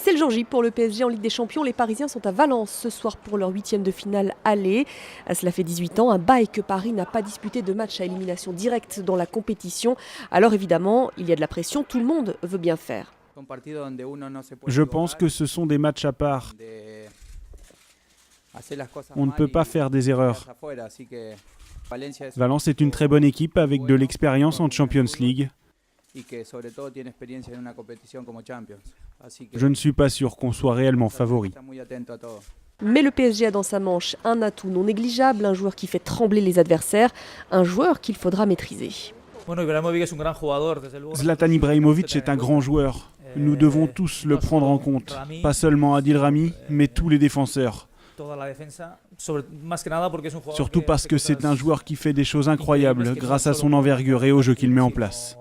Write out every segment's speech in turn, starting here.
C'est le jour J pour le PSG en Ligue des Champions. Les Parisiens sont à Valence ce soir pour leur 8e de finale aller. Cela fait 18 ans, un bail que Paris n'a pas disputé de match à élimination directe dans la compétition. Alors évidemment, il y a de la pression, tout le monde veut bien faire. Je pense que ce sont des matchs à part. On ne peut pas faire des erreurs. Valence est une très bonne équipe avec de l'expérience en Champions League. Je ne suis pas sûr qu'on soit réellement favori. Mais le PSG a dans sa manche un atout non négligeable, un joueur qui fait trembler les adversaires, un joueur qu'il faudra maîtriser. Zlatan Ibrahimovic est un grand joueur. Nous devons tous le prendre en compte. Pas seulement Adil Rami, mais tous les défenseurs. Surtout parce que c'est un joueur qui fait des choses incroyables grâce à son envergure et au jeu qu'il met en place.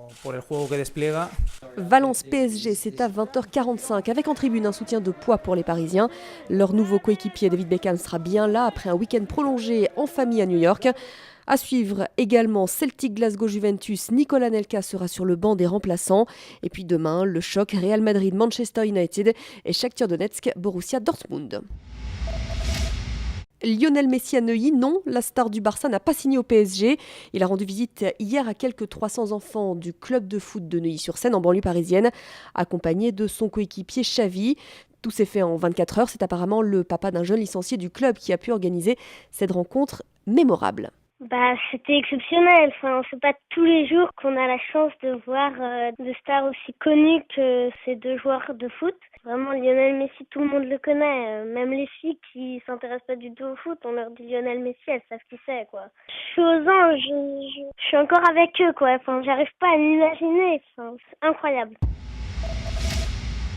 Valence PSG, c'est à 20h45 avec en tribune un soutien de poids pour les Parisiens. Leur nouveau coéquipier David Beckham sera bien là après un week-end prolongé en famille à New York. À suivre également Celtic Glasgow Juventus, Nicolas Anelka sera sur le banc des remplaçants. Et puis demain, le choc Real Madrid-Manchester United et Shakhtar Donetsk Borussia Dortmund. Lionel Messi à Neuilly, non, la star du Barça n'a pas signé au PSG. Il a rendu visite hier à quelques 300 enfants du club de foot de Neuilly-sur-Seine en banlieue parisienne, accompagné de son coéquipier Xavi. Tout s'est fait en 24 heures. C'est apparemment le papa d'un jeune licencié du club qui a pu organiser cette rencontre mémorable. C'était exceptionnel. C'est pas tous les jours qu'on a la chance de voir de stars aussi connues que ces deux joueurs de foot. Vraiment, Lionel Messi, tout le monde le connaît. Même les filles qui s'intéressent pas du tout au foot, on leur dit Lionel Messi, elles savent qui c'est, quoi. Je suis aux anges, je suis encore avec eux, quoi. J'arrive pas à l'imaginer. C'est incroyable.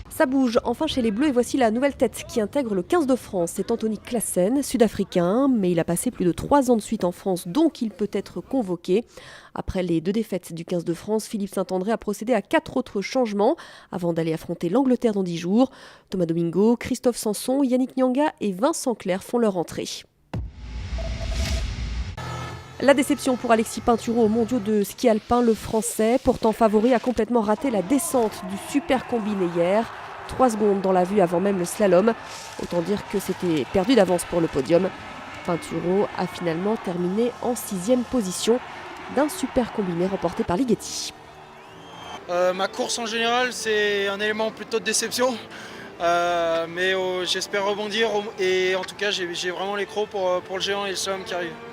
Ça bouge enfin chez les Bleus et voici la nouvelle tête qui intègre le 15 de France. C'est Anthony Claassen, sud-africain, mais il a passé plus de 3 ans de suite en France, donc il peut être convoqué. Après les 2 défaites du 15 de France, Philippe Saint-André a procédé à 4 autres changements avant d'aller affronter l'Angleterre dans 10 jours. Thomas Domingo, Christophe Sanson, Yannick Nyanga et Vincent Clerc font leur entrée. La déception pour Alexis Pinturo aux mondiaux de ski alpin, le Français, pourtant favori, a complètement raté la descente du super combiné hier. 3 secondes dans la vue avant même le slalom. Autant dire que c'était perdu d'avance pour le podium. Pinturo a finalement terminé en 6e position d'un super combiné remporté par Ligeti. Ma course en général, c'est un élément plutôt de déception. Mais j'espère rebondir et en tout cas j'ai vraiment les crocs pour le géant et le slalom qui arrivent.